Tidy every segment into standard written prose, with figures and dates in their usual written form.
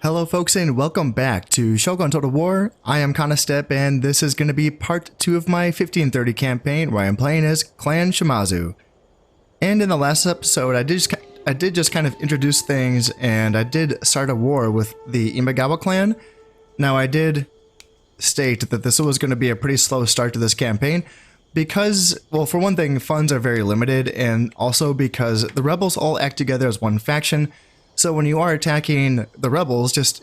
Hello folks and welcome back to Shogun Total War. I am Kanastep and this is going to be part 2 of my 1530 campaign where I'm playing as Clan Shimazu. And in the last episode I did just kind of introduce things and I did start a war with the Imagawa clan. Now I did state that this was going to be a pretty slow start to this campaign because, well, for one thing, funds are very limited, and also because the rebels all act together as one faction. So when you are attacking the rebels, just,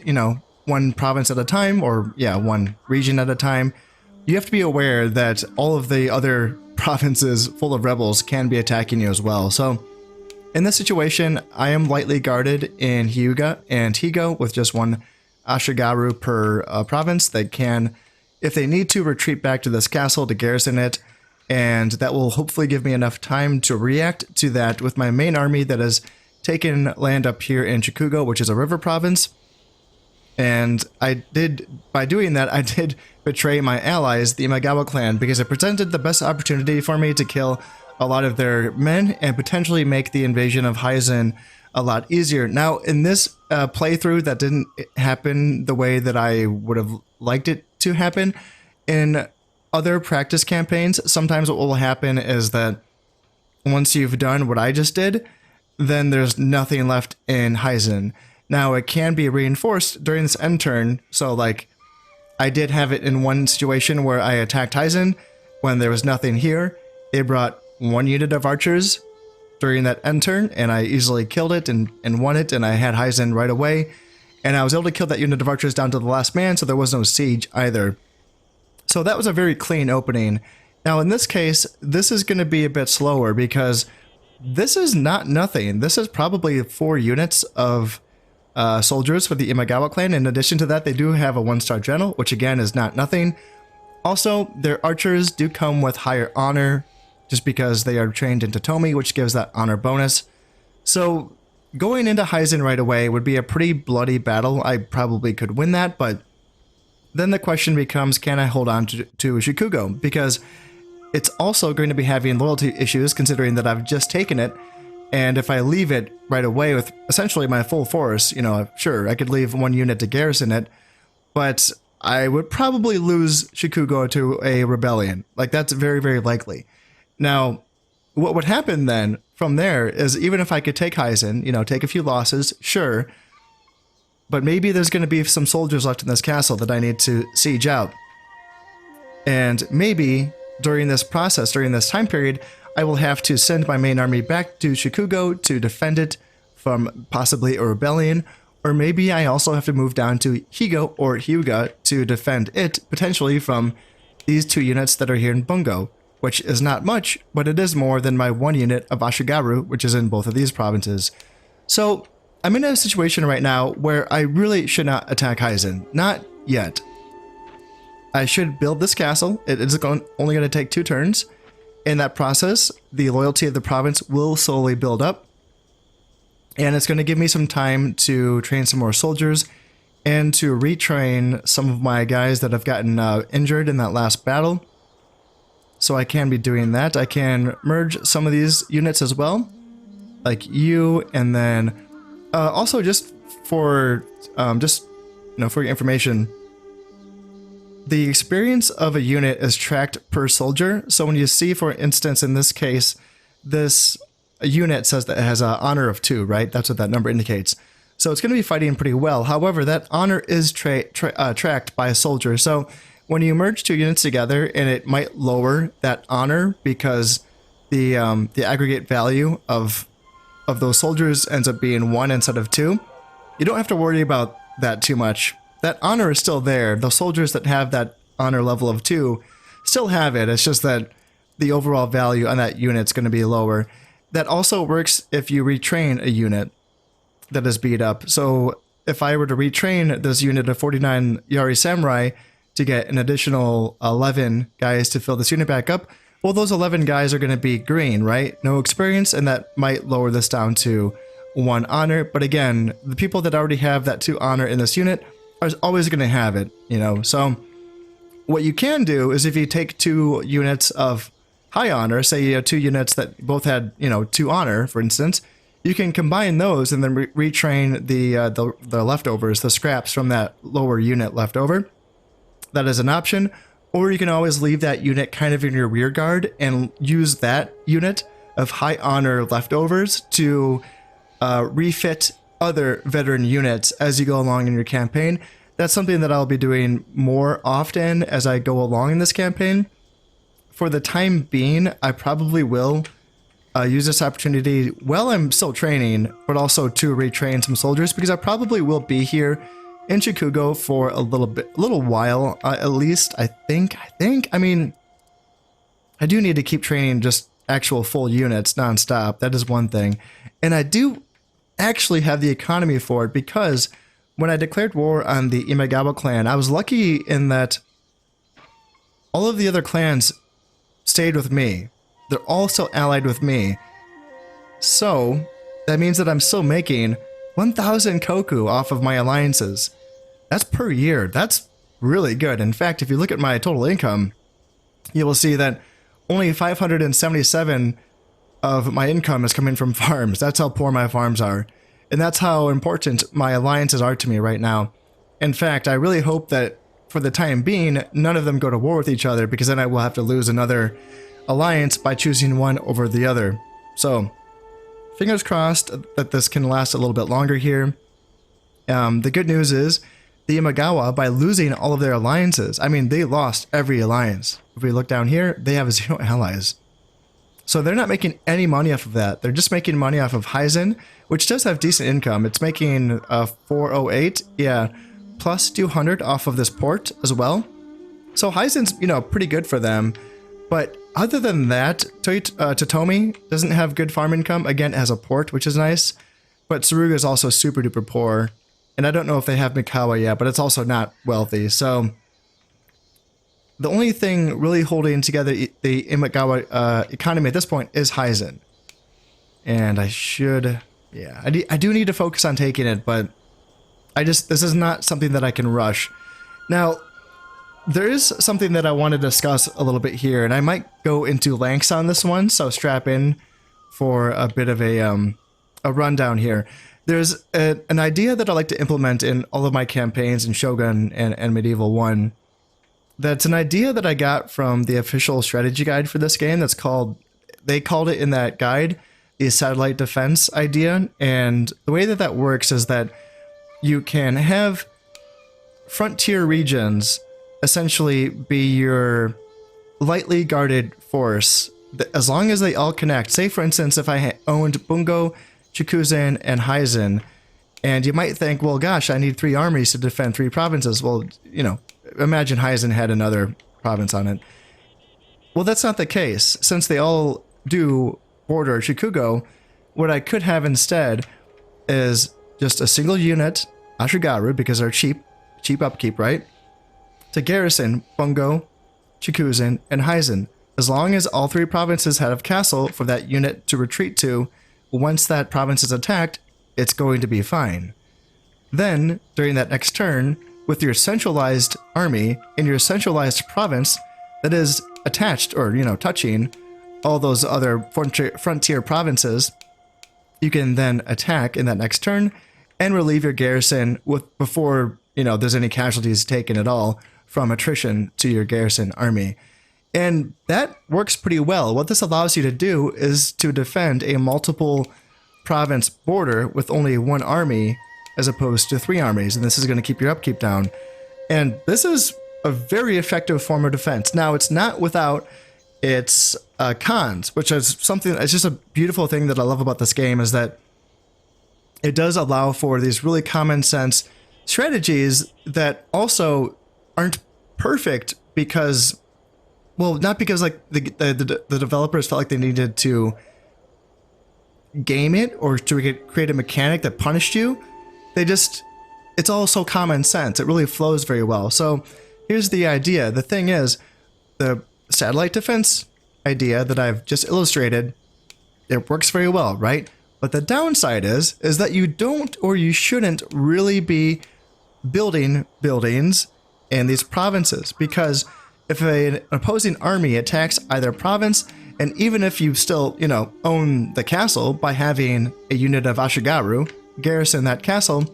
one province at a time, or one region at a time, you have to be aware that all of the other provinces full of rebels can be attacking you as well. So in this situation, I am lightly guarded in Hyuga and Higo with just one Ashigaru per province. They can, if they need to, retreat back to this castle to garrison it, and that will hopefully give me enough time to react to that with my main army that is taken land up here in Chikugo, which is a river province. And by doing that, I did betray my allies, the Imagawa clan, because it presented the best opportunity for me to kill a lot of their men and potentially make the invasion of Hizen a lot easier. Now, in this playthrough, that didn't happen the way that I would have liked it to happen. In other practice campaigns, sometimes what will happen is that once you've done what I just did, then there's nothing left in Hizen. Now, it can be reinforced during this end turn, so like, I did have it in one situation where I attacked Hizen when there was nothing here. It brought one unit of archers during that end turn, and I easily killed it and won it, and I had Hizen right away. And I was able to kill that unit of archers down to the last man, so there was no siege either. So that was a very clean opening. Now, in this case, this is going to be a bit slower because this is not nothing. This is probably 4 units of soldiers for the Imagawa clan. In addition to that, they do have a 1-star general, which again is not nothing. Also, their archers do come with higher honor just because they are trained in Totomi, which gives that honor bonus. So going into Hizen right away would be a pretty bloody battle. I probably could win that, but then the question becomes, can I hold on to Chikugo? Because it's also going to be having loyalty issues considering that I've just taken it. And if I leave it right away with essentially my full force, sure, I could leave 1 unit to garrison it, but I would probably lose Chikugo to a rebellion. Like, that's very, very likely. Now, what would happen then from there is, even if I could take Hizen, take a few losses, sure, but maybe there's going to be some soldiers left in this castle that I need to siege out. And maybe during this process, during this time period, I will have to send my main army back to Chikugo to defend it from possibly a rebellion, or maybe I also have to move down to Higo or Hyuga to defend it, potentially from these 2 units that are here in Bungo, which is not much, but it is more than my 1 unit of Ashigaru, which is in both of these provinces. So I'm in a situation right now where I really should not attack Hizen. Not yet. I should build this castle. It is only going to take 2 turns. In that process, the loyalty of the province will slowly build up. And it's going to give me some time to train some more soldiers and to retrain some of my guys that have gotten injured in that last battle. So I can be doing that. I can merge some of these units as well, like you, and then also just for for your information, the experience of a unit is tracked per soldier. So when you see, for instance, in this case, this unit says that it has an honor of 2, right? That's what that number indicates. So it's going to be fighting pretty well. However, that honor is tracked by a soldier. So when you merge 2 units together, and it might lower that honor because the aggregate value of those soldiers ends up being 1 instead of 2, you don't have to worry about that too much. That honor is still there. The soldiers that have that honor level of 2 still have it. It's just that the overall value on that unit is going to be lower. That also works if you retrain a unit that is beat up. So if I were to retrain this unit of 49 Yari Samurai to get an additional 11 guys to fill this unit back up, well, those 11 guys are going to be green, right? No experience, and that might lower this down to 1 honor. But again, the people that already have that 2 honor in this unit are always going to have it, So what you can do is, if you take 2 units of high honor, say you have 2 units that both had, 2 honor, for instance, you can combine those and then retrain the leftovers, the scraps from that lower unit left over. That is an option. Or you can always leave that unit kind of in your rear guard and use that unit of high honor leftovers to refit other veteran units as you go along in your campaign. That's something that I'll be doing more often as I go along in this campaign. For the time being, I probably will use this opportunity while I'm still training, but also to retrain some soldiers, because I probably will be here in Shikugo for a little while, at least. I think. I mean, I do need to keep training just actual full units nonstop. That is one thing, and I do actually have the economy for it, because when I declared war on the Imagawa clan, I was lucky in that all of the other clans stayed with me. They're all still allied with me. So that means that I'm still making 1,000 koku off of my alliances. That's per year. That's really good. In fact, if you look at my total income, you will see that only 577 of my income is coming from farms. That's how poor my farms are. And that's how important my alliances are to me right now. In fact, I really hope that for the time being, none of them go to war with each other, because then I will have to lose another alliance by choosing one over the other. So, fingers crossed that this can last a little bit longer here. The good news is, the Imagawa, by losing all of their alliances, I mean, they lost every alliance. If we look down here, they have 0 allies. So they're not making any money off of that. They're just making money off of Hizen, which does have decent income. It's making 408, yeah, plus 200 off of this port as well. So Hizen's, pretty good for them. But other than that, Totomi doesn't have good farm income. Again, it has a port, which is nice. But Tsuruga is also super duper poor. And I don't know if they have Mikawa yet, but it's also not wealthy. So the only thing really holding together the Imagawa economy at this point is Hizen. And I should, yeah, I do need to focus on taking it, but this is not something that I can rush. Now, there is something that I want to discuss a little bit here, and I might go into lengths on this one, so strap in for a bit of a rundown here. There's an idea that I like to implement in all of my campaigns in Shogun and Medieval 1. That's an idea that I got from the official strategy guide for this game. They called it in that guide, the satellite defense idea. And the way that works is that you can have frontier regions essentially be your lightly guarded force, as long as they all connect. Say, for instance, if I owned Bungo, Chikuzen, and Hizen, and you might think, well, gosh, I need 3 armies to defend 3 provinces. Well, imagine Hizen had another province on it. Well, that's not the case. Since they all do border Shikugo, what I could have instead is just a single unit, Ashigaru, because they're cheap upkeep, right? To garrison Bungo, Chikuzen, and Hizen. As long as all 3 provinces have a castle for that unit to retreat to, once that province is attacked, it's going to be fine. Then, during that next turn, with your centralized army in your centralized province that is attached or, touching all those other frontier provinces, you can then attack in that next turn and relieve your garrison before, there's any casualties taken at all from attrition to your garrison army. And that works pretty well. What this allows you to do is to defend a multiple province border with only 1 army as opposed to 3 armies, and this is going to keep your upkeep down. And this is a very effective form of defense. Now, it's not without its cons, which is something, it's just a beautiful thing that I love about this game, is that it does allow for these really common sense strategies that also aren't perfect because, well, not because like the developers felt like they needed to game it or to create a mechanic that punished you. It's all so common sense. It really flows very well. So here's the idea. The thing is, the satellite defense idea that I've just illustrated, it works very well, right? But the downside is that you don't, or you shouldn't really be building buildings in these provinces, because if an opposing army attacks either province, And even if you still, own the castle by having a unit of Ashigaru garrison that castle,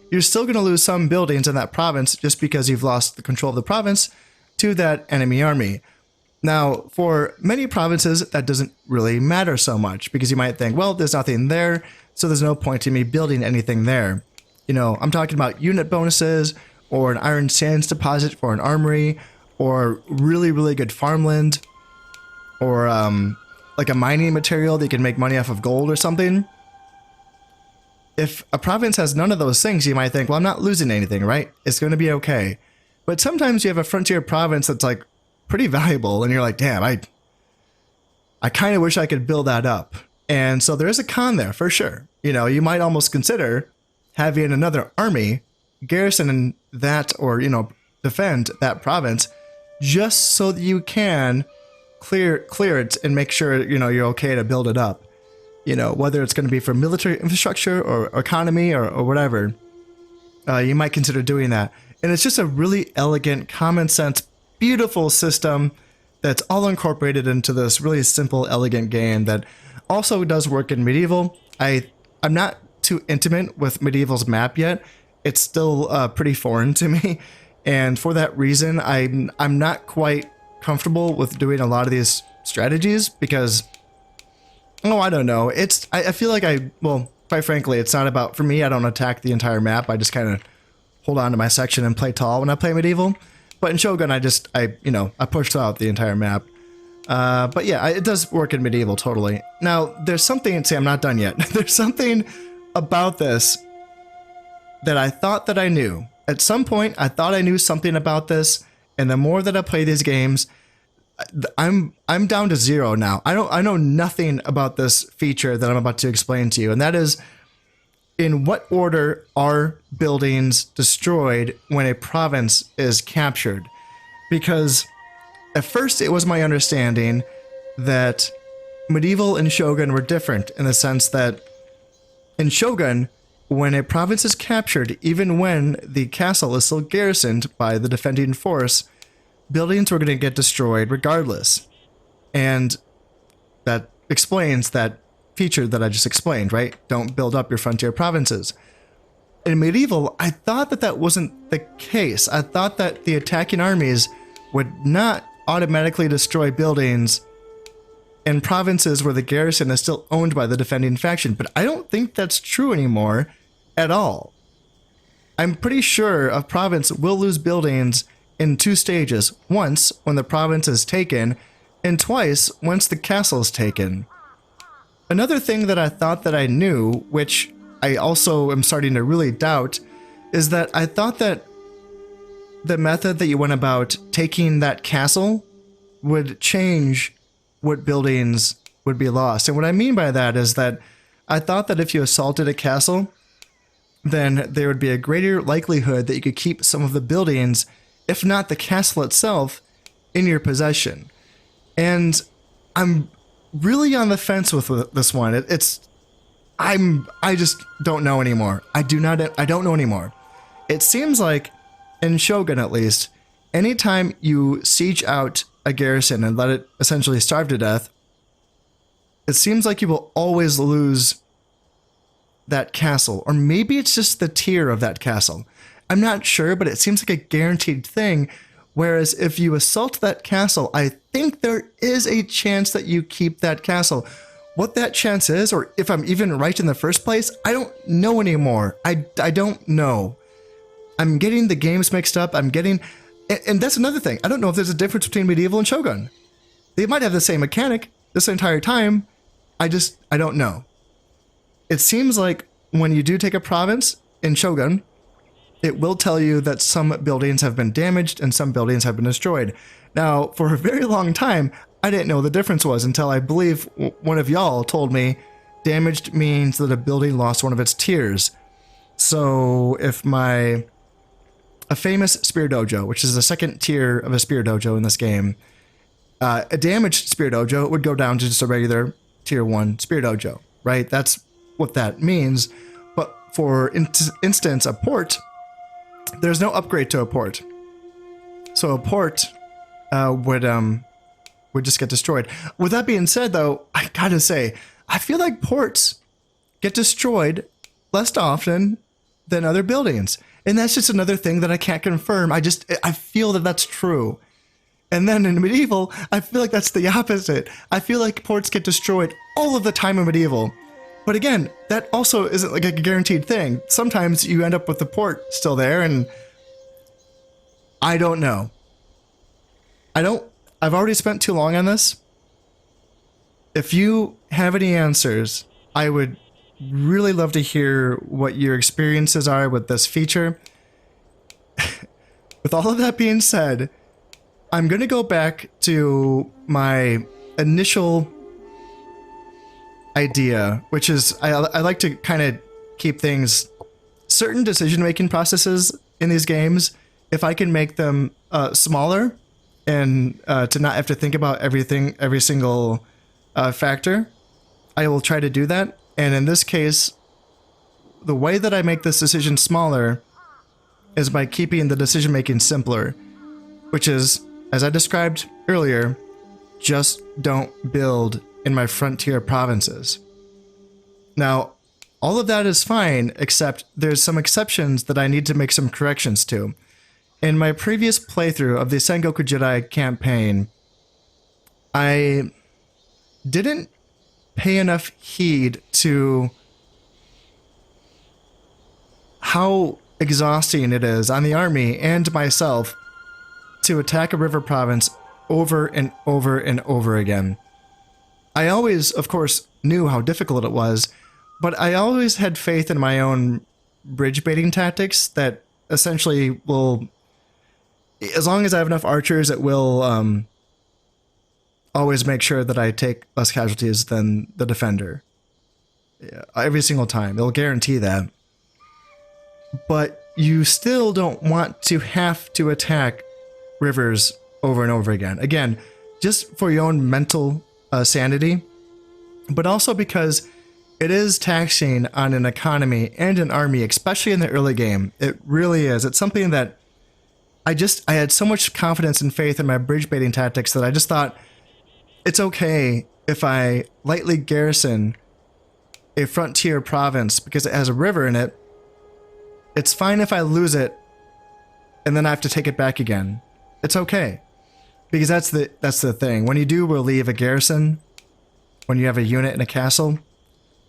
you're still going to lose some buildings in that province just because you've lost the control of the province to that enemy army. Now, for many provinces, that doesn't really matter so much because you might think, well, there's nothing there, so there's no point in me building anything there. I'm talking about unit bonuses or an iron sands deposit for an armory or really, really good farmland or like a mining material that you can make money off of gold or something. If a province has none of those things, you might think, well, I'm not losing anything, right? It's going to be okay. But sometimes you have a frontier province that's like pretty valuable and you're like, damn, I kind of wish I could build that up. And so there is a con there for sure. You might almost consider having another army garrison that or, defend that province just so that you can clear it and make sure, you're okay to build it up. Whether it's going to be for military infrastructure or economy or whatever, you might consider doing that. And it's just a really elegant, common sense, beautiful system that's all incorporated into this really simple, elegant game that also does work in Medieval. I'm not too intimate with Medieval's map yet. It's still pretty foreign to me. And for that reason, I'm not quite comfortable with doing a lot of these strategies because, I don't know. I feel like quite frankly, it's not about, for me, I don't attack the entire map. I just kind of hold on to my section and play tall when I play Medieval. But in Shogun, I pushed out the entire map. But yeah, it does work in Medieval totally. Now, there's something, see, I'm not done yet. There's something about this that I thought that I knew. At some point, I thought I knew something about this, and the more that I play these games, I'm down to zero now. I know nothing about this feature that I'm about to explain to you, and that is, in what order are buildings destroyed when a province is captured? Because at first it was my understanding that Medieval and Shogun were different in the sense that in Shogun, when a province is captured, even when the castle is still garrisoned by the defending force, buildings were going to get destroyed regardless. And that explains that feature that I just explained, right? Don't build up your frontier provinces. In Medieval, I thought that wasn't the case. I thought that the attacking armies would not automatically destroy buildings in provinces where the garrison is still owned by the defending faction, but I don't think that's true anymore at all. I'm pretty sure a province will lose buildings in 2 stages. Once, when the province is taken, and twice, once the castle is taken. Another thing that I thought that I knew, which I also am starting to really doubt, is that I thought that the method that you went about taking that castle would change what buildings would be lost. And what I mean by that is that I thought that if you assaulted a castle, then there would be a greater likelihood that you could keep some of the buildings, if not the castle itself, in your possession. And I'm really on the fence with this one. I just don't know anymore. I don't know anymore. It seems like, in Shogun at least, anytime you siege out a garrison and let it essentially starve to death, it seems like you will always lose that castle. Or maybe it's just the tier of that castle. I'm not sure, but it seems like a guaranteed thing. Whereas if you assault that castle, I think there is a chance that you keep that castle. What that chance is, or if I'm even right in the first place, I don't know anymore. I don't know. I'm getting the games mixed up. And that's another thing. I don't know if there's a difference between Medieval and Shogun. They might have the same mechanic this entire time. I don't know. It seems like when you do take a province in Shogun, it will tell you that some buildings have been damaged and some buildings have been destroyed. Now, for a very long time, I didn't know what the difference was until I believe one of y'all told me damaged means that a building lost one of its tiers. So if a famous spear dojo, which is the second tier of a spear dojo in this game, a damaged spear dojo would go down to just a regular tier 1 spear dojo, right? That's what that means. But for instance, a port, there's no upgrade to a port. So a port would would just get destroyed. With that being said, though, I gotta say, I feel like ports get destroyed less often than other buildings. And that's just another thing that I can't confirm. I feel that that's true. And then in medieval, I feel like that's the opposite. I feel like ports get destroyed all of the time in medieval. But again, that also isn't like a guaranteed thing. Sometimes you end up with the port still there, and I don't know. I've already spent too long on this. If you have any answers, I would really love to hear what your experiences are with this feature. With all of that being said, I'm going to go back to my initial idea, which is I like to kind of keep things, certain decision-making processes in these games, if I can make them smaller and to not have to think about everything, every single factor, I will try to do that. And in this case, the way that I make this decision smaller is by keeping the decision-making simpler, which is, as I described earlier, just don't build in my frontier provinces. Now, all of that is fine, except there's some exceptions that I need to make some corrections to. In my previous playthrough of the Sengoku Jidai campaign, I didn't pay enough heed to how exhausting it is on the army and myself to attack a river province over and over and over again. I always, of course, knew how difficult it was, but I always had faith in my own bridge baiting tactics that essentially will, as long as I have enough archers, it will always make sure that I take less casualties than the defender. Yeah, every single time. It'll guarantee that. But you still don't want to have to attack rivers over and over again. Again, just for your own mental sanity, but also because it is taxing on an economy and an army, especially in the early game. It really is. It's something that I had so much confidence and faith in my bridge baiting tactics that I just thought it's okay if I lightly garrison a frontier province because it has a river in it. It's fine if I lose it and then I have to take it back again. It's okay. Because that's the thing. When you do relieve a garrison, when you have a unit in a castle,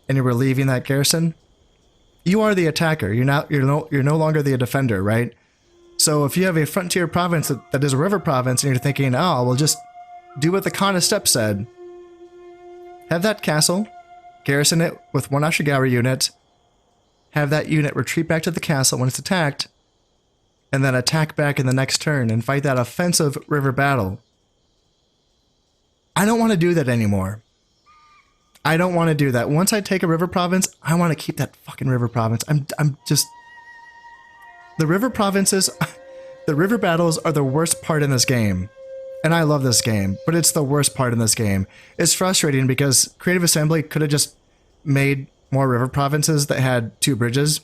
and you're relieving that garrison, you are the attacker. You're no longer the defender, right? So if you have a frontier province that is a river province, and you're thinking, oh, we'll just do what the Kana Step said. Have that castle, garrison it with one Ashigaru unit, have that unit retreat back to the castle when it's attacked, and then attack back in the next turn and fight that offensive river battle. I don't want to do that anymore. I don't want to do that. Once I take a river province, I want to keep that fucking river province. I'm just... The river provinces, the river battles are the worst part in this game. And I love this game, but it's the worst part in this game. It's frustrating because Creative Assembly could have just made more river provinces that had 2 bridges.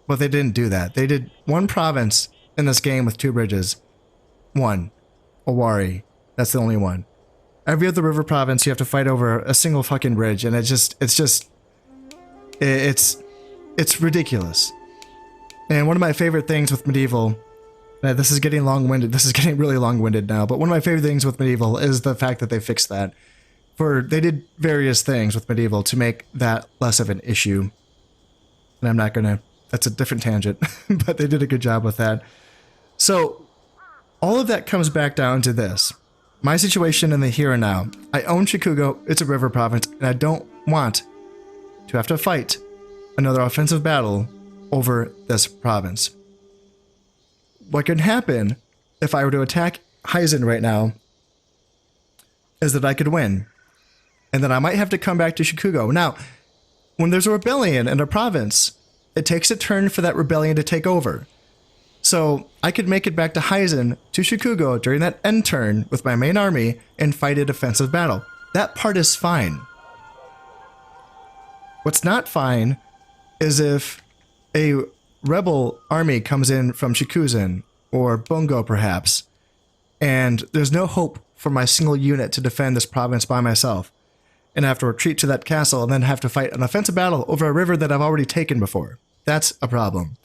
But they didn't do that. They did 1 province in this game with 2 bridges. 1. Owari. That's the only one. Every other river province you have to fight over a single fucking bridge, and it's ridiculous. And one of my favorite things with medieval, this is getting long-winded, this is getting really long-winded now, but one of my favorite things with medieval is the fact that they fixed that. They did various things with medieval to make that less of an issue. And I'm not gonna, that's a different tangent, but they did a good job with that. So, all of that comes back down to this. My situation in the here and now. I own Shikugo, it's a river province, and I don't want to have to fight another offensive battle over this province. What could happen if I were to attack Hizen right now is that I could win. And then I might have to come back to Shikugo. Now, when there's a rebellion in a province, it takes a turn for that rebellion to take over. So I could make it back to Hizen, to Shikugo during that end turn with my main army and fight a defensive battle. That part is fine. What's not fine is if a rebel army comes in from Shikuzen or Bungo perhaps, and there's no hope for my single unit to defend this province by myself, and I have to retreat to that castle and then have to fight an offensive battle over a river that I've already taken before. That's a problem.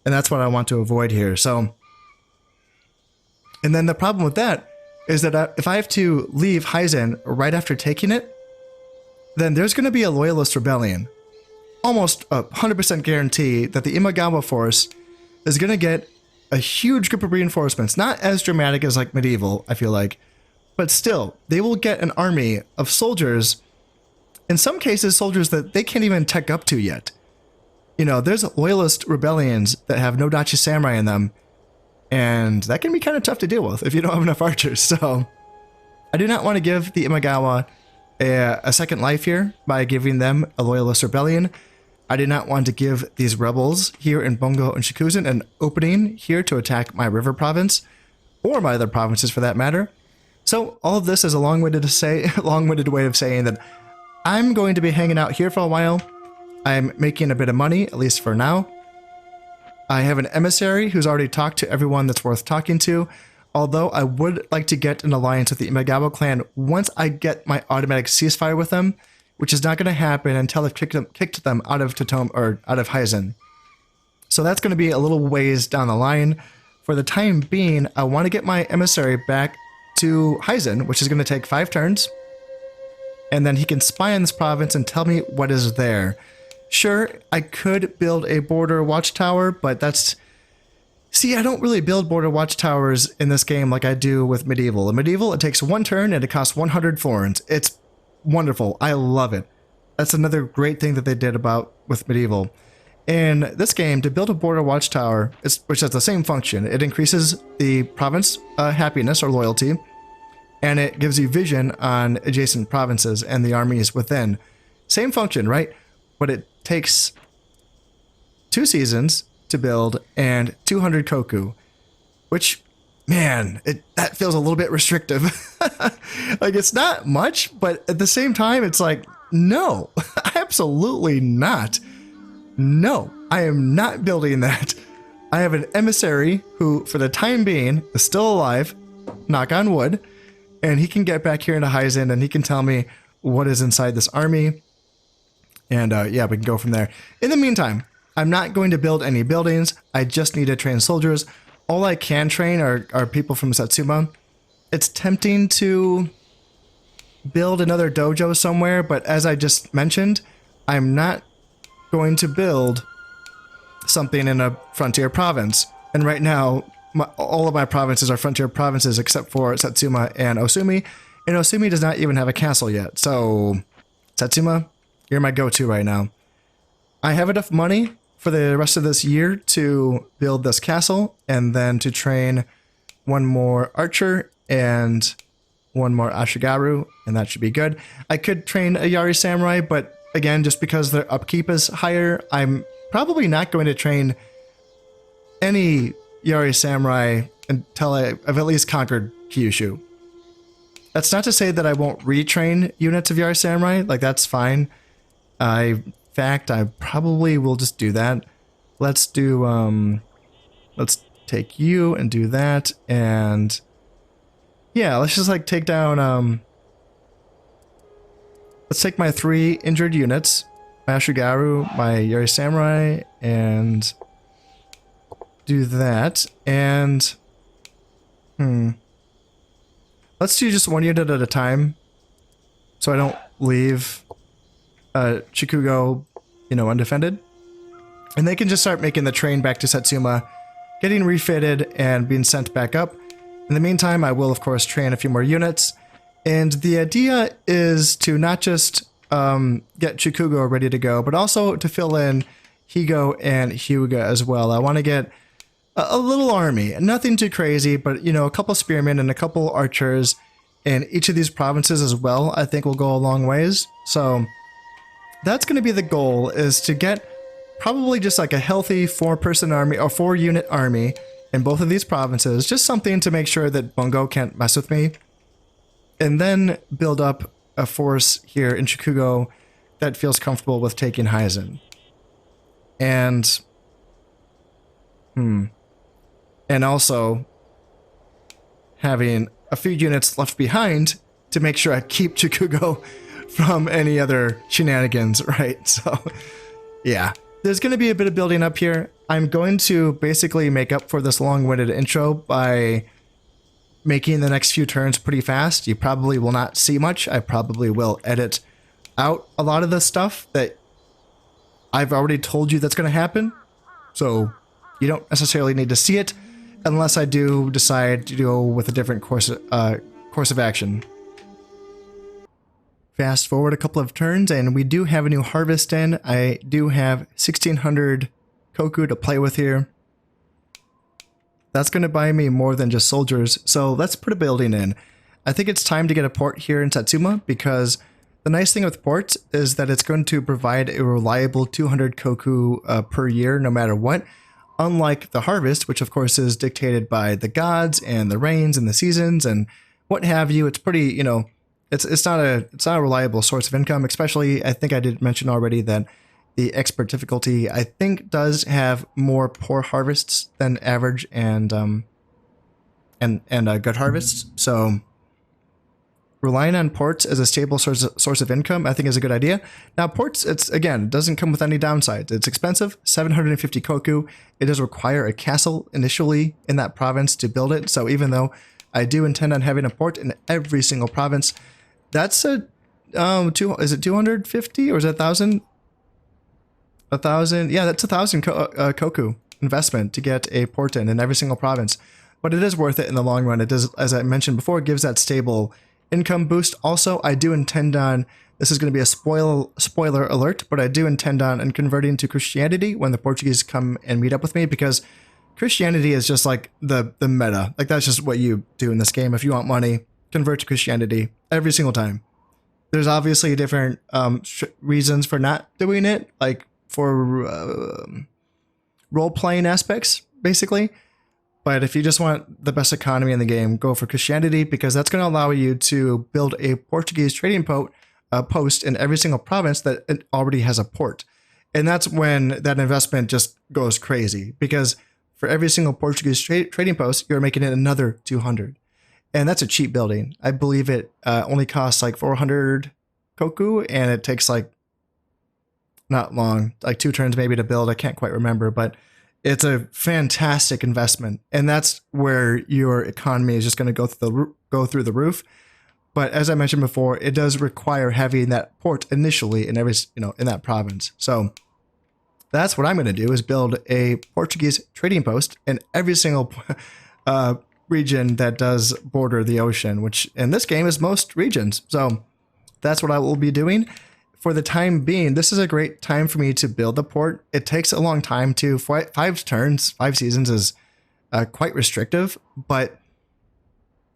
And that's what I want to avoid here. So, and then the problem with that is that if I have to leave Hizen right after taking it, then there's going to be a loyalist rebellion. Almost a 100% guarantee that the Imagawa force is going to get a huge group of reinforcements. Not as dramatic as like medieval, I feel like, but still, they will get an army of soldiers. In some cases, soldiers that they can't even tech up to yet. You know, there's loyalist rebellions that have no Dachi samurai in them, and that can be kind of tough to deal with if you don't have enough archers. So, I do not want to give the Imagawa a second life here by giving them a loyalist rebellion. I do not want to give these rebels here in Bungo and Shikuzen an opening here to attack my river province, or my other provinces for that matter. So all of this is a long-winded way of saying that I'm going to be hanging out here for a while. I'm making a bit of money, at least for now. I have an emissary who's already talked to everyone that's worth talking to, although I would like to get an alliance with the Imagawa clan once I get my automatic ceasefire with them, which is not going to happen until I've kicked them out of Totom or out of Hizen. So that's going to be a little ways down the line. For the time being, I want to get my emissary back to Hizen, which is going to take 5 turns. And then he can spy on this province and tell me what is there. Sure, I could build a border watchtower, but that's... See, I don't really build border watchtowers in this game like I do with medieval. In medieval, it takes 1 turn and it costs 100 florins. It's wonderful. I love it. That's another great thing that they did with medieval. In this game, to build a border watchtower, which has the same function, it increases the province happiness or loyalty, and it gives you vision on adjacent provinces and the armies within. Same function, right? But it takes 2 seasons to build and 200 koku, which, man, that feels a little bit restrictive. Like, it's not much, but at the same time, it's like, no, absolutely not. No, I am not building that. I have an emissary who, for the time being, is still alive, knock on wood, and he can get back here into Hizen and he can tell me what is inside this army. And yeah, we can go from there. In the meantime, I'm not going to build any buildings. I just need to train soldiers. All I can train are people from Satsuma. It's tempting to build another dojo somewhere, but as I just mentioned, I'm not going to build something in a frontier province. And right now, all of my provinces are frontier provinces except for Satsuma and Osumi. And Osumi does not even have a castle yet. So, Satsuma, you're my go-to right now. I have enough money for the rest of this year to build this castle and then to train 1 more archer and 1 more Ashigaru, and that should be good. I could train a Yari Samurai, but again, just because their upkeep is higher, I'm probably not going to train any Yari Samurai until I've at least conquered Kyushu. That's not to say that I won't retrain units of Yari Samurai, like that's fine. In fact, I probably will just do that. Let's do, let's take you and do that, and yeah, let's just like take down, let's take my 3 injured units, my Ashigaru, my Yari Samurai, and do that, and, let's do just 1 unit at a time, so I don't leave Shikugo, undefended. And they can just start making the train back to Satsuma, getting refitted and being sent back up. In the meantime, I will, of course, train a few more units. And the idea is to not just get Shikugo ready to go, but also to fill in Higo and Hyuga as well. I want to get a little army, nothing too crazy, but, a couple spearmen and a couple archers in each of these provinces as well, I think will go a long ways. So that's going to be the goal, is to get probably just like a healthy 4-person army or 4-unit army in both of these provinces, just something to make sure that Bungo can't mess with me, and then build up a force here in Shikugo that feels comfortable with taking Hizen. And also having a few units left behind to make sure I keep Chikugo from any other shenanigans, right? So, yeah. There's going to be a bit of building up here. I'm going to basically make up for this long-winded intro by making the next few turns pretty fast. You probably will not see much. I probably will edit out a lot of the stuff that I've already told you that's going to happen. So you don't necessarily need to see it unless I do decide to go with a different course of action. Fast forward a couple of turns and we do have a new harvest in. I do have 1600 koku to play with here. That's going to buy me more than just soldiers, so let's put a building in. I think it's time to get a port here in Satsuma because the nice thing with ports is that it's going to provide a reliable 200 koku per year no matter what. Unlike the harvest, which of course is dictated by the gods and the rains and the seasons and what have you. It's pretty, you know, it's not a reliable source of income, especially I think I did mention already that the expert difficulty I think does have more poor harvests than average and good harvests. So relying on ports as a stable source of income I think is a good idea. Now ports, it's again, doesn't come with any downsides. It's expensive, 750 koku. It does require a castle initially in that province to build it. So even though I do intend on having a port in every single province, that's a is it 250 or is it 1,000? 1,000, yeah, that's 1,000 koku investment to get a port in every single province. But it is worth it in the long run. It does, as I mentioned before, it gives that stable income boost. Also, I do intend on, this is going to be a spoiler alert, but I do intend on converting to Christianity when the Portuguese come and meet up with me, because Christianity is just like the meta. Like that's just what you do in this game. If you want money, convert to Christianity every single time. There's obviously different reasons for not doing it, like for role-playing aspects, basically. But if you just want the best economy in the game, go for Christianity, because that's going to allow you to build a Portuguese trading post in every single province that it already has a port. And that's when that investment just goes crazy, because for every single Portuguese trading post, you're making it another 200. And that's a cheap building. I believe it only costs like 400 koku, and it takes like not long, like 2 turns maybe to build. I can't quite remember, but it's a fantastic investment. And that's where your economy is just going to go through the roof. But as I mentioned before, it does require having that port initially in every, in that province. So that's what I'm going to do, is build a Portuguese trading post in every single region that does border the ocean, which in this game is most regions. So that's what I will be doing. For the time being, this is a great time for me to build the port. It takes a long time to, 5 turns, 5 seasons is quite restrictive, but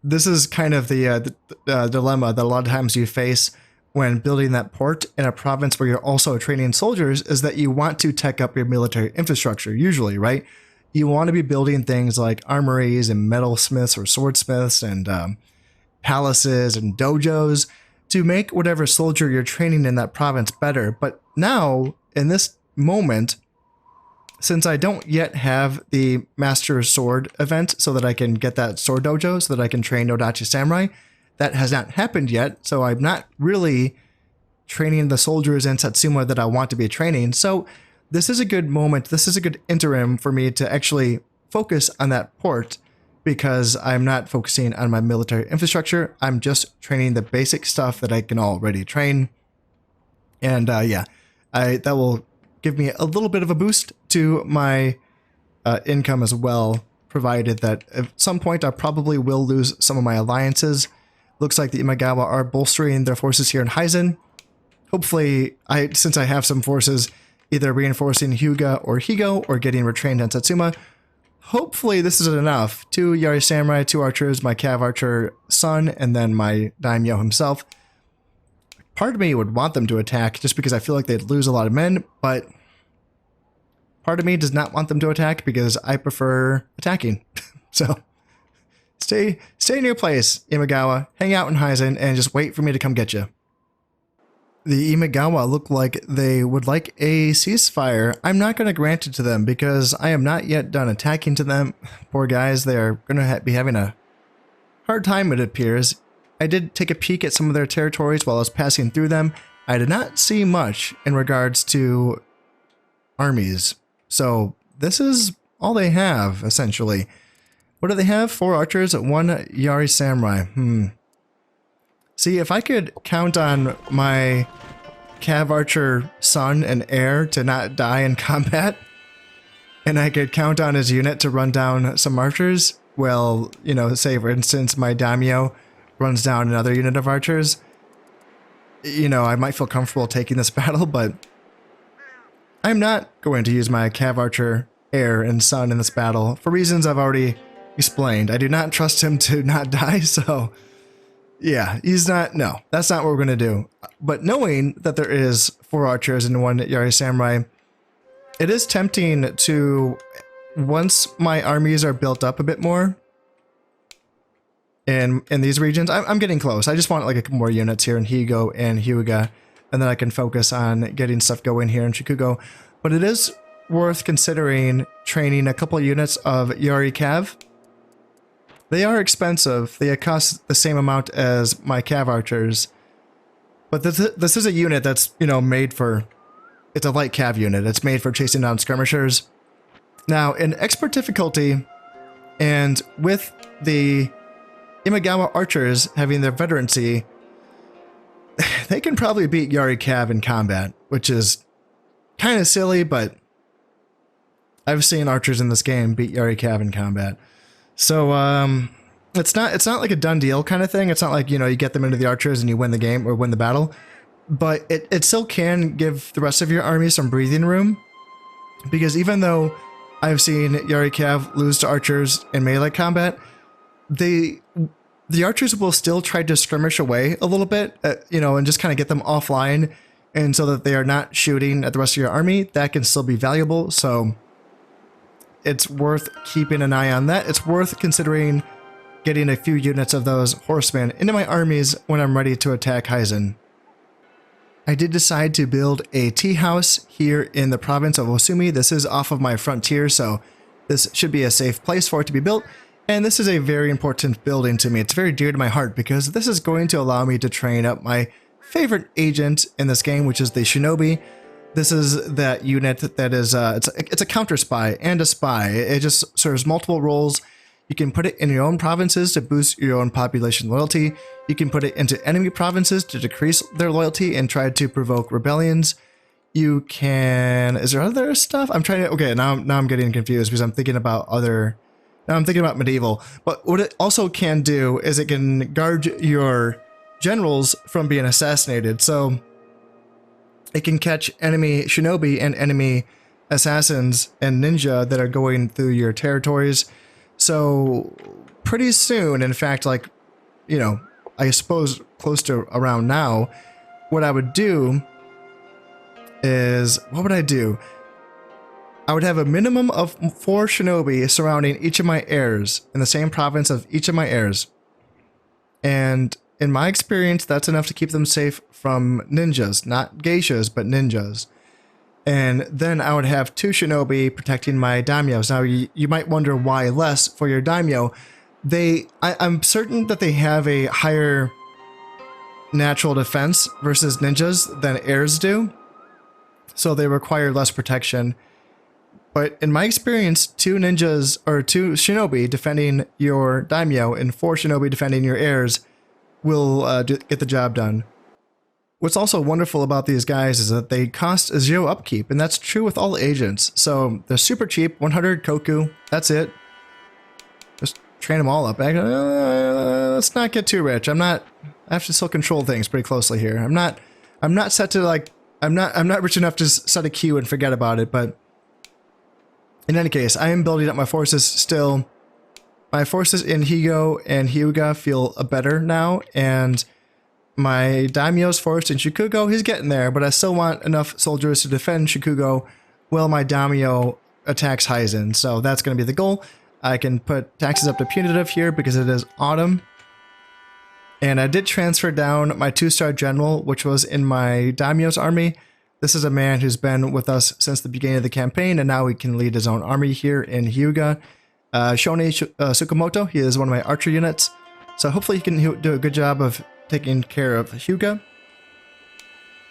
this is kind of the dilemma that a lot of times you face when building that port in a province where you're also training soldiers, is that you want to tech up your military infrastructure usually, right? You want to be building things like armories and metalsmiths or swordsmiths and palaces and dojos to make whatever soldier you're training in that province better. But now, in this moment, since I don't yet have the Master Sword event so that I can get that sword dojo so that I can train Nodachi Samurai, that has not happened yet. So I'm not really training the soldiers in Satsuma that I want to be training. So this is a good moment. This is a good interim for me to actually focus on that port, because I'm not focusing on my military infrastructure. I'm just training the basic stuff that I can already train. And yeah, that will give me a little bit of a boost to my income as well, provided that at some point I probably will lose some of my alliances. Looks like the Imagawa are bolstering their forces here in Hizen. Hopefully, since I have some forces either reinforcing Hyuga or Higo or getting retrained on Satsuma, hopefully this is enough. 2 Yari Samurai, 2 archers, my Cav Archer son, and then my Daimyo himself. Part of me would want them to attack just because I feel like they'd lose a lot of men, but part of me does not want them to attack because I prefer attacking. So stay in your place, Imagawa. Hang out in Hizen and just wait for me to come get you. The Imagawa look like they would like a ceasefire. I'm not going to grant it to them because I am not yet done attacking to them. Poor guys, they are going to be having a hard time, it appears. I did take a peek at some of their territories while I was passing through them. I did not see much in regards to armies. So this is all they have, essentially. What do they have? 4 archers, 1 Yari samurai. See, if I could count on my Cav archer son and heir to not die in combat, and I could count on his unit to run down some archers, well, you know, say for instance my daimyo runs down another unit of archers, you know, I might feel comfortable taking this battle, but I'm not going to use my Cav archer heir and son in this battle for reasons I've already explained. I do not trust him to not die, so yeah, he's not, no, that's not what we're going to do. But knowing that there is 4 archers and 1 Yari samurai, it is tempting to, once my armies are built up a bit more in these regions, I'm getting close. I just want like a couple more units here in Higo and Hyuga, and then I can focus on getting stuff going here in Shikugo. But it is worth considering training a couple units of Yari Cav. They are expensive. They cost the same amount as my Cav archers. But this is a unit that's, you know, made for, it's a light Cav unit. It's made for chasing down skirmishers. Now, in expert difficulty, and with the Imagawa archers having their veterancy, they can probably beat Yari Cav in combat, which is kind of silly, but I've seen archers in this game beat Yari Cav in combat. So, it's not like a done deal kind of thing. It's not like, you know, you get them into the archers and you win the game or win the battle, but it still can give the rest of your army some breathing room, because even though I've seen Yari Cav lose to archers in melee combat, the archers will still try to skirmish away a little bit, you know, and just kind of get them offline, and so that they are not shooting at the rest of your army. That can still be valuable, so it's worth keeping an eye on that. It's worth considering getting a few units of those horsemen into my armies when I'm ready to attack Hizen. I did decide to build a tea house here in the province of Osumi. This is off of my frontier, so this should be a safe place for it to be built. And this is a very important building to me. It's very dear to my heart because this is going to allow me to train up my favorite agent in this game, which is the Shinobi. This is that unit that is, it's a counter spy and a spy. It just serves multiple roles. You can put it in your own provinces to boost your own population loyalty. You can put it into enemy provinces to decrease their loyalty and try to provoke rebellions. You can, is there other stuff? I'm trying to, okay, now I'm getting confused because I'm thinking about other, now I'm thinking about medieval. But what it also can do is it can guard your generals from being assassinated. So it can catch enemy shinobi and enemy assassins and ninja that are going through your territories. So pretty soon, in fact, like, you know, I suppose close to around now, what I would do is, what would I do? I would have a minimum of 4 shinobi surrounding each of my heirs in the same province of each of my heirs. And in my experience, that's enough to keep them safe from ninjas, not geishas, but ninjas. And then I would have 2 shinobi protecting my daimyos. Now, you might wonder why less for your daimyo. I'm certain that they have a higher natural defense versus ninjas than heirs do, so they require less protection. But in my experience, 2 ninjas, or 2 shinobi defending your daimyo and 4 shinobi defending your heirs will get the job done. What's also wonderful about these guys is that they cost 0 upkeep, and that's true with all agents. So they're super cheap, 100 koku, that's it. Just train them all up. Let's not get too rich. I have to still control things pretty closely here. I'm not set to, like, I'm not rich enough to set a queue and forget about it, but in any case, I am building up my forces still. My forces in Higo and Hyuga feel better now, and my daimyo's force in Shikugo, he's getting there, but I still want enough soldiers to defend Shikugo while my daimyo attacks Hizen. So that's going to be the goal. I can put taxes up to punitive here because it is autumn. And I did transfer down my 2-star general, which was in my daimyo's army. This is a man who's been with us since the beginning of the campaign, and now he can lead his own army here in Hyuga. Shone Tsukamoto, he is one of my archer units. So hopefully he can do a good job of taking care of Hyuga.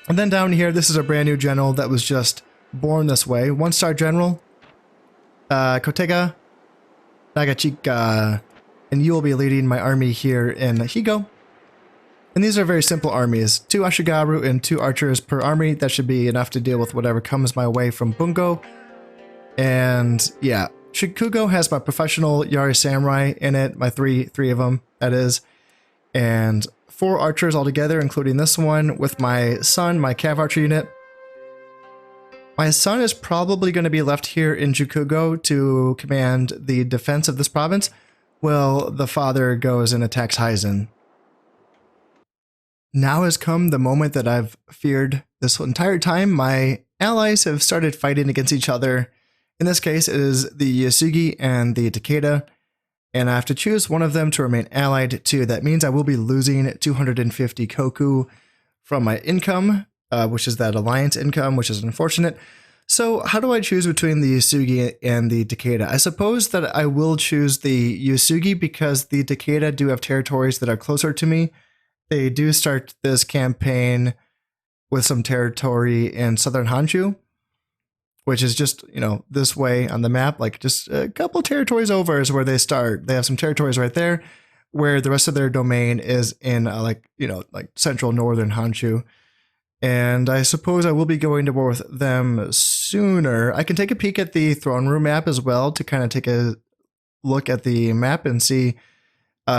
And then down here, this is a brand new general that was just born this way. 1-star general, Kotega Nagachika, and you will be leading my army here in Higo. And these are very simple armies. 2 Ashigaru and 2 archers per army. That should be enough to deal with whatever comes my way from Bungo. And yeah, Shikugo has my professional Yari Samurai in it, my three of them, that is. And 4 archers altogether, including this one, with my son, my Cav Archer unit. My son is probably going to be left here in Jukugo to command the defense of this province, while the father goes and attacks Hizen. Now has come the moment that I've feared this entire time. My allies have started fighting against each other. In this case, it is the Yasugi and the Takeda, and I have to choose one of them to remain allied to. That means I will be losing 250 koku from my income, which is that alliance income, which is unfortunate. So how do I choose between the Yasugi and the Takeda? I suppose that I will choose the Yasugi because the Takeda do have territories that are closer to me. They do start this campaign with some territory in southern Honshu, which is just, you know, this way on the map, like just a couple territories over is where they start. They have some territories right there where the rest of their domain is in like central northern Honshu. And I suppose I will be going to war with them sooner. I can take a peek at the throne room map as well to kind of take a look at the map and see.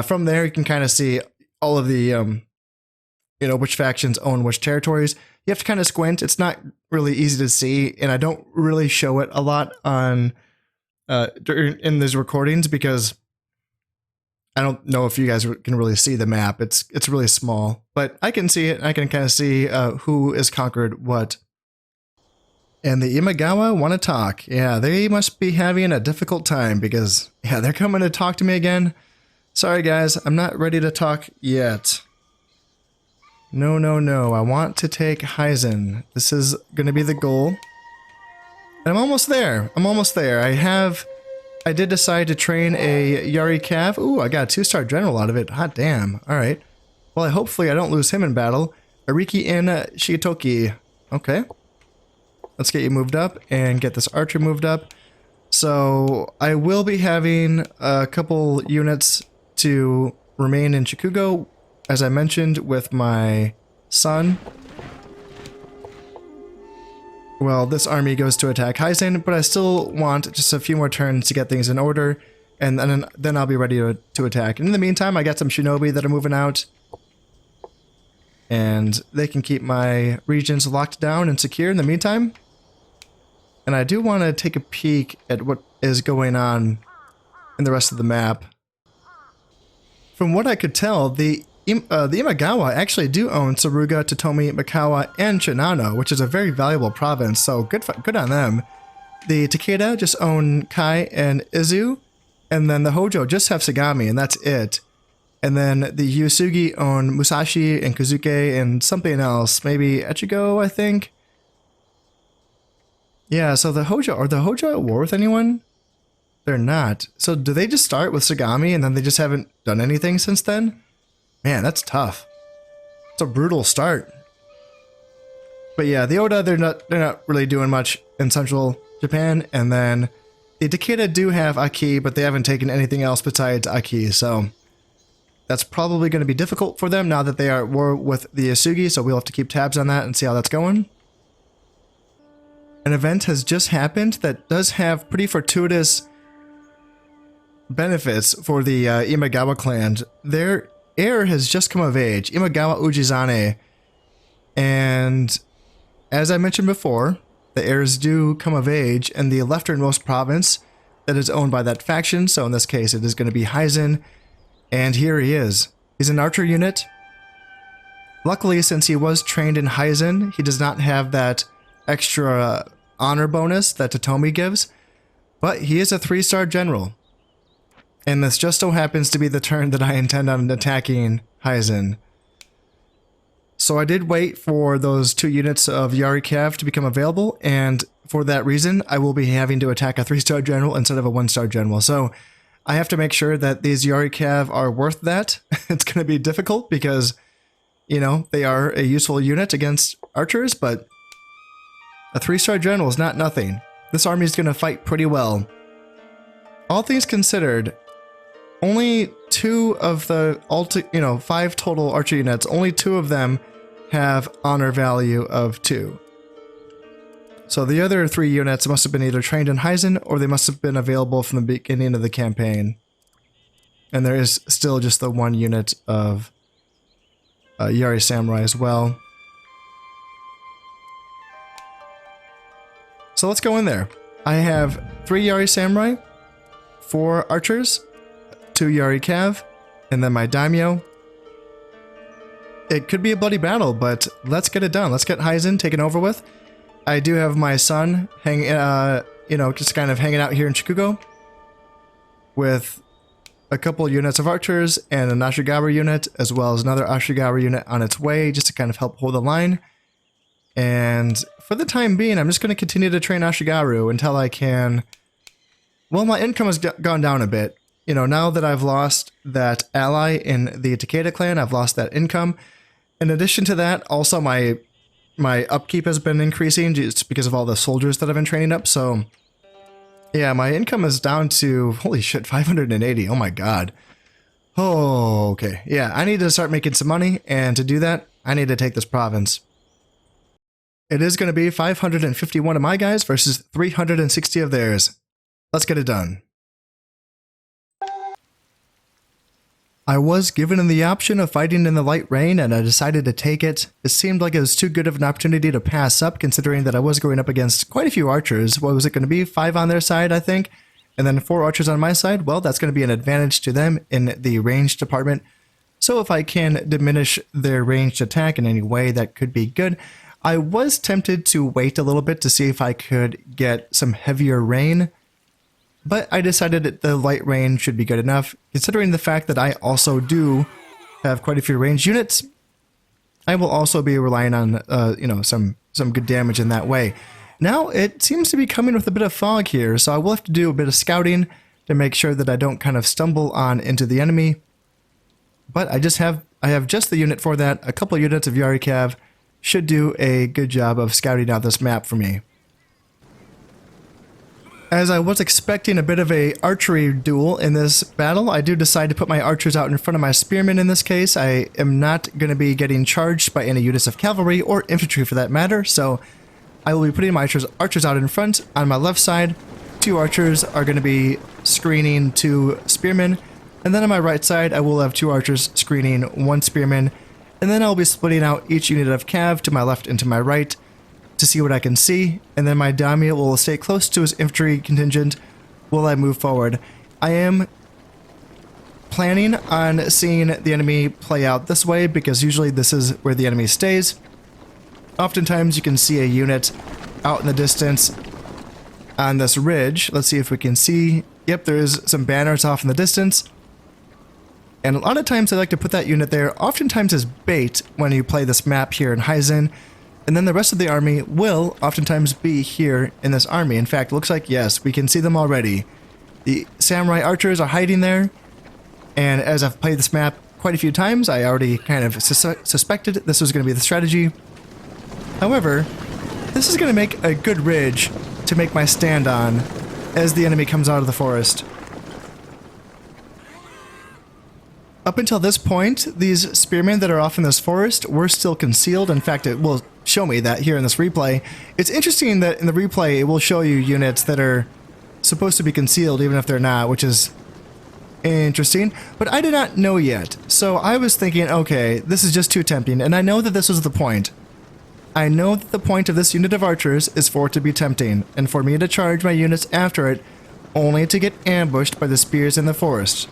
From there, you can kind of see all of the, which factions own which territories. You have to kind of squint. It's not really easy to see, and I don't really show it a lot on in these recordings because I don't know if you guys can really see the map. It's really small, but I can see it. I can kind of see who has conquered what. And the Imagawa want to talk. Yeah, they must be having a difficult time because, yeah, they're coming to talk to me again. Sorry, guys, I'm not ready to talk yet. No, no, no. I want to take Hizen. This is going to be the goal. And I'm almost there. I'm almost there. I did decide to train a Yari Cav. Ooh, I got a 2-star general out of it. Hot damn. All right. Well, hopefully I don't lose him in battle. Ariki and Shigetoki. Okay. Let's get you moved up and get this archer moved up. So I will be having a couple units to remain in Chikugo, as I mentioned, with my son. Well, this army goes to attack Hizen, but I still want just a few more turns to get things in order, and then I'll be ready to attack. And in the meantime, I got some shinobi that are moving out, and they can keep my regions locked down and secure in the meantime. And I do want to take a peek at what is going on in the rest of the map. From what I could tell, the Imagawa actually do own Tsuruga, Totomi, Mikawa, and Shinano, which is a very valuable province, so good on them. The Takeda just own Kai and Izu, and then the Hojo just have Sagami, and that's it. And then the Yusugi own Musashi and Kazuke and something else, maybe Echigo, I think. Yeah, so the Hojo, are the Hojo at war with anyone? They're not. So do they just start with Sagami and then they just haven't done anything since then? Man, that's tough. It's a brutal start. But yeah, the Oda, they're not really doing much in central Japan, and then the Takeda do have Aki, but they haven't taken anything else besides Aki, so that's probably going to be difficult for them now that they are at war with the Yasugi, so we'll have to keep tabs on that and see how that's going. An event has just happened that does have pretty fortuitous benefits for the Imagawa clan. Their heir has just come of age, Imagawa Ujizane, and as I mentioned before, the heirs do come of age in the lefternmost province that is owned by that faction, so in this case it is going to be Hizen, and here he is. He's an archer unit. Luckily, since he was trained in Hizen, he does not have that extra honor bonus that Totomi gives, but he is a 3-star general. And this just so happens to be the turn that I intend on attacking Hizen. So I did wait for those 2 units of Yari Cav to become available, and for that reason, I will be having to attack a 3-star general instead of a 1-star general. So I have to make sure that these Yari Cav are worth that. It's going to be difficult because, you know, they are a useful unit against archers, but a 3-star general is not nothing. This army is going to fight pretty well. All things considered, only 2 of the 5 total archer units, only 2 of them have honor value of 2. So the other 3 units must have been either trained in Hizen or they must have been available from the beginning of the campaign. And there is still just the 1 unit of Yari Samurai as well. So let's go in there. I have 3 Yari Samurai, 4 archers, 2 Yari Cav, and then my daimyo. It could be a bloody battle, but let's get it done. Let's get Hizen taken over with. I do have my son just kind of hanging out here in Shikugo with a couple units of archers and an Ashigaru unit, as well as another Ashigaru unit on its way, just to kind of help hold the line. And for the time being, I'm just going to continue to train Ashigaru until I can... Well, my income has gone down a bit. You know, now that I've lost that ally in the Takeda clan, I've lost that income. In addition to that, also my upkeep has been increasing just because of all the soldiers that I've been training up. So, yeah, my income is down to, holy shit, 580. Oh my god. Oh, okay. Yeah, I need to start making some money, and to do that, I need to take this province. It is going to be 551 of my guys versus 360 of theirs. Let's get it done. I was given the option of fighting in the light rain, and I decided to take it. It seemed like it was too good of an opportunity to pass up, considering that I was going up against quite a few archers. What was it going to be? 5 on their side, I think? And then 4 archers on my side? Well, that's going to be an advantage to them in the ranged department. So if I can diminish their ranged attack in any way, that could be good. I was tempted to wait a little bit to see if I could get some heavier rain, but I decided that the light rain should be good enough, considering the fact that I also do have quite a few ranged units. I will also be relying on, some good damage in that way. Now, it seems to be coming with a bit of fog here, so I will have to do a bit of scouting to make sure that I don't kind of stumble on into the enemy. But I have just the unit for that. A couple units of Yari Cav should do a good job of scouting out this map for me. As I was expecting a bit of a archery duel in this battle, I do decide to put my archers out in front of my spearmen in this case. I am not going to be getting charged by any units of cavalry or infantry for that matter, so I will be putting my archers out in front. On my left side, 2 archers are going to be screening 2 spearmen, and then on my right side, I will have 2 archers screening 1 spearman, and then I'll be splitting out each unit of cav to my left and to my right to see what I can see, and then my daimyo will stay close to his infantry contingent while I move forward. I am planning on seeing the enemy play out this way because usually this is where the enemy stays. Oftentimes you can see a unit out in the distance on this ridge. Let's see if we can see. Yep, there is some banners off in the distance. And a lot of times I like to put that unit there, oftentimes as bait when you play this map here in Hizen. And then the rest of the army will oftentimes be here in this army. In fact, it looks like, yes, we can see them already. The samurai archers are hiding there. And as I've played this map quite a few times, I already kind of suspected this was going to be the strategy. However, this is going to make a good ridge to make my stand on as the enemy comes out of the forest. Up until this point, these spearmen that are off in this forest were still concealed. In fact, it will show me that here in this replay. It's interesting that in the replay, it will show you units that are supposed to be concealed, even if they're not, which is interesting. But I did not know yet. So I was thinking, okay, this is just too tempting. And I know that this was the point. I know that the point of this unit of archers is for it to be tempting, and for me to charge my units after it, only to get ambushed by the spears in the forest.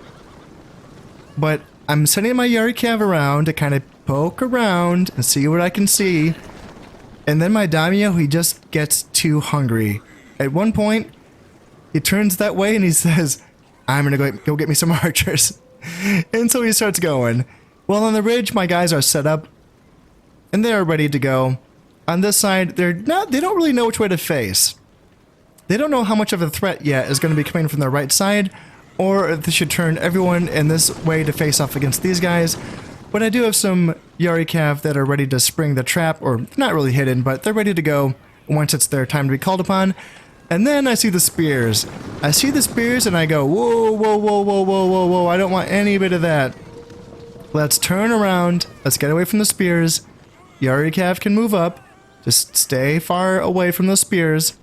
But I'm sending my Yari Cav around to kind of poke around and see what I can see. And then my daimyo, he just gets too hungry. At one point, he turns that way and he says, I'm gonna go get me some archers. And so he starts going. Well, on the ridge, my guys are set up and they are ready to go. On this side, they don't really know which way to face. They don't know how much of a threat yet is going to be coming from the right side or they should turn everyone in this way to face off against these guys. But I do have some Yari Cav that are ready to spring the trap, or not really hidden, but they're ready to go once it's their time to be called upon. And then I see the spears. I see the spears and I go, whoa, whoa, whoa, whoa, whoa, whoa, whoa, I don't want any bit of that. Let's turn around. Let's get away from the spears. Yari Cav can move up. Just stay far away from the spears.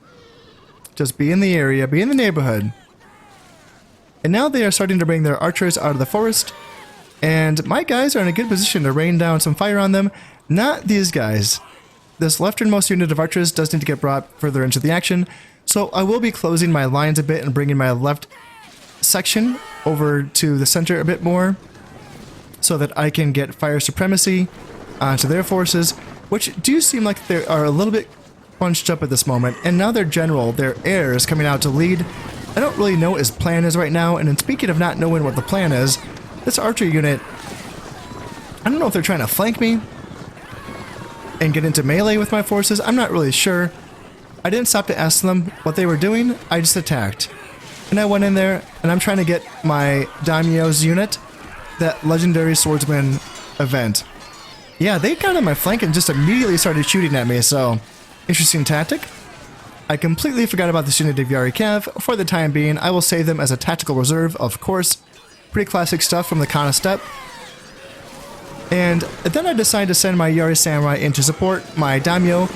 Just be in the area, be in the neighborhood. And now they are starting to bring their archers out of the forest. And my guys are in a good position to rain down some fire on them. Not these guys. This lefternmost unit of archers does need to get brought further into the action. So I will be closing my lines a bit and bringing my left section over to the center a bit more, so that I can get fire supremacy onto their forces, which do seem like they are a little bit bunched up at this moment. And now their general, their heir, is coming out to lead. I don't really know what his plan is right now, and in speaking of not knowing what the plan is, this archer unit, I don't know if they're trying to flank me and get into melee with my forces. I'm not really sure. I didn't stop to ask them what they were doing. I just attacked. And I went in there, and I'm trying to get my Daimyo's unit, that legendary swordsman event. Yeah, they got on my flank and just immediately started shooting at me, so interesting tactic. I completely forgot about this unit of Yari Cav. For the time being, I will save them as a tactical reserve, of course. Pretty classic stuff from the Kana Step. And then I decided to send my Yari Samurai in to support my Daimyo,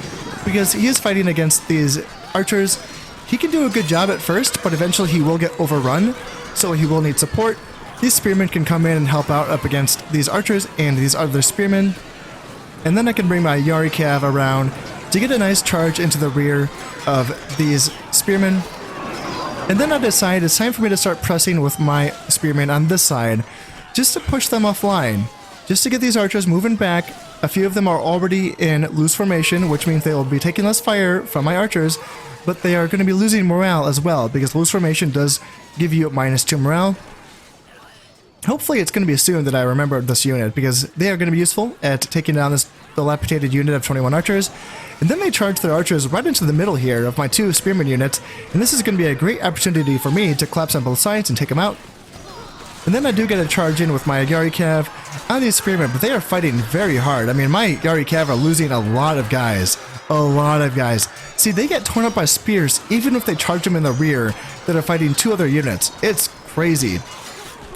because he is fighting against these archers. He can do a good job at first, but eventually he will get overrun, so he will need support. These spearmen can come in and help out up against these archers and these other spearmen. And then I can bring my Yari Cav around to get a nice charge into the rear of these spearmen. And then I decide it's time for me to start pressing with my spearmen on this side, just to push them offline, just to get these archers moving back. A few of them are already in loose formation, which means they will be taking less fire from my archers, but they are going to be losing morale as well, because loose formation does give you -2 morale. Hopefully it's going to be soon that I remember this unit, because they are going to be useful at taking down this dilapidated unit of 21 archers. And then they charge their archers right into the middle here of my 2 spearmen units, and this is going to be a great opportunity for me to collapse on both sides and take them out. And then I do get a charge in with my Yari Cav on these spearmen, but they are fighting very hard. I mean, my Yari Cav are losing a lot of guys. A lot of guys. See, they get torn up by spears even if they charge them in the rear that are fighting 2 other units. It's crazy.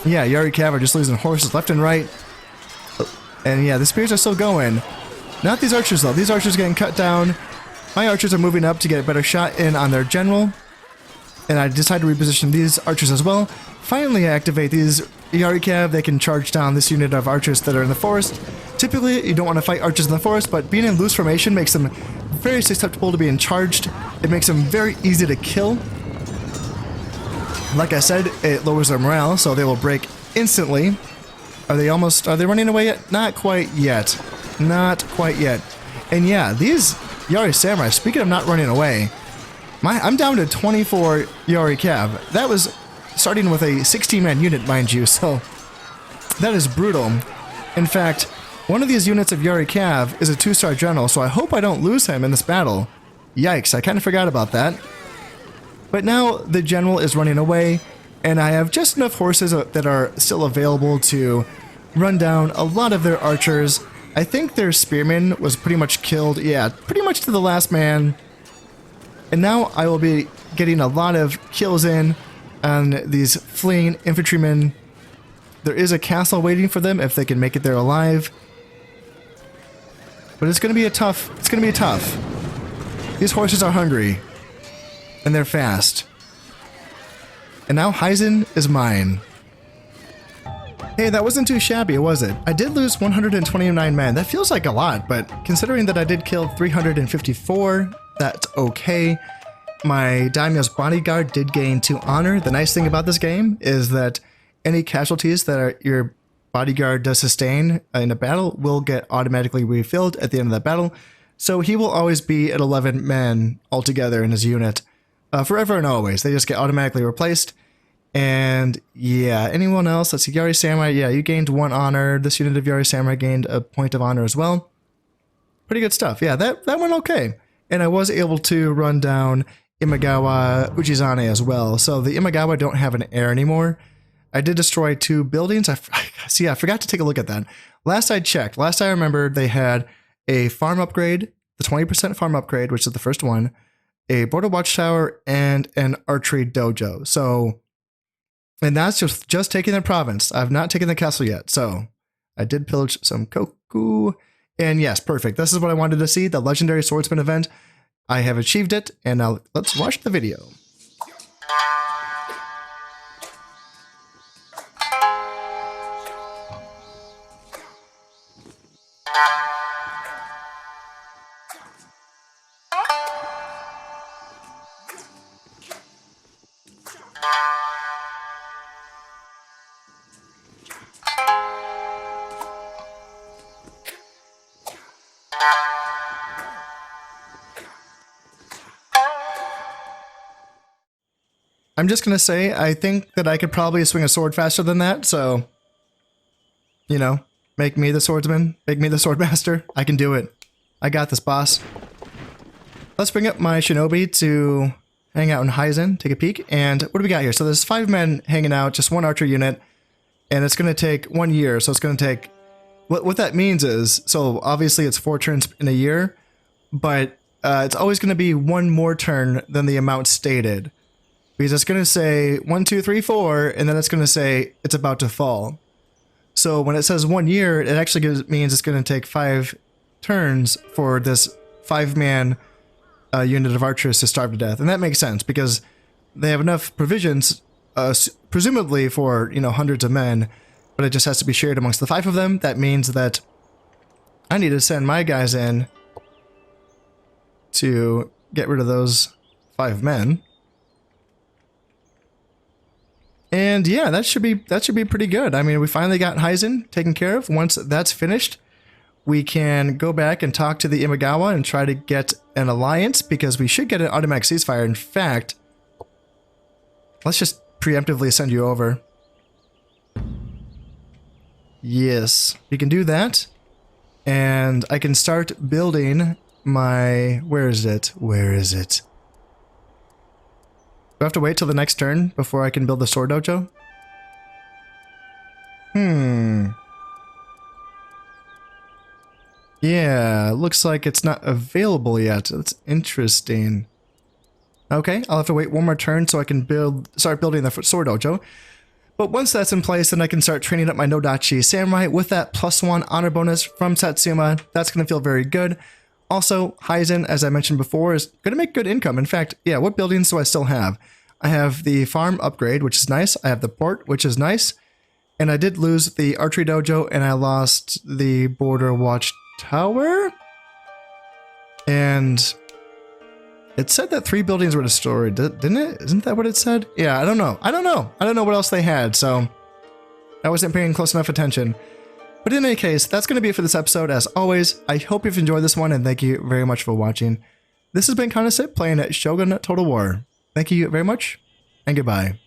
Yeah, Yari Cav are just losing horses left and right. And yeah, the spears are still going. Not these archers though. These archers are getting cut down. My archers are moving up to get a better shot in on their general. And I decide to reposition these archers as well. Finally, I activate these Yari Cav. They can charge down this unit of archers that are in the forest. Typically, you don't want to fight archers in the forest, but being in loose formation makes them very susceptible to being charged. It makes them very easy to kill. Like I said, it lowers their morale, so they will break instantly. Are they running away yet? Not quite yet. Not quite yet. And yeah, these Yari Samurai, speaking of not running away, I'm down to 24 Yari Cav. That was starting with a 16-man unit, mind you, so that is brutal. In fact, one of these units of Yari Cav is a 2-star general, so I hope I don't lose him in this battle. Yikes, I kind of forgot about that. But now the general is running away, and I have just enough horses that are still available to run down a lot of their archers. I think their spearman was pretty much killed, yeah, pretty much to the last man. And now I will be getting a lot of kills in on these fleeing infantrymen. There is a castle waiting for them if they can make it there alive. But it's going to be tough. These horses are hungry. And they're fast. And now Hizen is mine. Hey, that wasn't too shabby, was it? I did lose 129 men. That feels like a lot, but considering that I did kill 354, that's okay. My Daimyo's bodyguard did gain 2 honor. The nice thing about this game is that any casualties that your bodyguard does sustain in a battle will get automatically refilled at the end of that battle. So he will always be at 11 men altogether in his unit. Forever and always. They just get automatically replaced. And yeah, anyone else? Let's see, Yari Samurai. Yeah, you gained 1 honor. This unit of Yari Samurai gained a point of honor as well. Pretty good stuff. Yeah, that went okay. And I was able to run down Imagawa Ujizane as well. So the Imagawa don't have an heir anymore. I did destroy 2 buildings. I forgot to take a look at that. Last I checked, last I remember, they had a farm upgrade, the 20% farm upgrade, which is the first one, a border watchtower, and an archery dojo. So, and that's just taking the province. I've not taken the castle yet. So I did pillage some koku. And yes, perfect. This is what I wanted to see, the legendary swordsman event. I have achieved it. And now let's watch the video. I'm just going to say, I think that I could probably swing a sword faster than that, so, you know, make me the swordsman, make me the swordmaster. I can do it. I got this, boss. Let's bring up my shinobi to hang out in Hizen, take a peek, and what do we got here? So there's 5 men hanging out, just 1 archer unit, and it's going to take 1 year, so it's going to take... What that means is, so obviously it's 4 turns in a year, but it's always going to be 1 more turn than the amount stated. Because it's going to say 1, 2, 3, 4, and then it's going to say it's about to fall. So when it says 1 year, it actually means it's going to take 5 turns for this 5-man unit of archers to starve to death. And that makes sense because they have enough provisions, presumably for, you know, hundreds of men, but it just has to be shared amongst the 5 of them. That means that I need to send my guys in to get rid of those 5 men. And yeah, that should be pretty good. I mean, we finally got Hizen taken care of. Once that's finished, we can go back and talk to the Imagawa and try to get an alliance because we should get an automatic ceasefire. In fact, let's just preemptively send you over. Yes, we can do that. And I can start building my... Where is it? Where is it? Do I have to wait till the next turn before I can build the sword dojo? Yeah, looks like it's not available yet. That's interesting. Okay, I'll have to wait 1 more turn so I can start building the sword dojo. But once that's in place, then I can start training up my Nodachi Samurai with that +1 honor bonus from Satsuma. That's going to feel very good. Also, Hizen, as I mentioned before, is going to make good income. In fact, yeah, what buildings do I still have? I have the farm upgrade, which is nice. I have the port, which is nice. And I did lose the archery dojo, and I lost the border watchtower. And it said that 3 buildings were destroyed, didn't it? Isn't that what it said? Yeah, I don't know. I don't know what else they had, so I wasn't paying close enough attention. But in any case, that's going to be it for this episode. As always, I hope you've enjoyed this one, and thank you very much for watching. This has been Conasip playing at Shogun Total War. Thank you very much, and goodbye.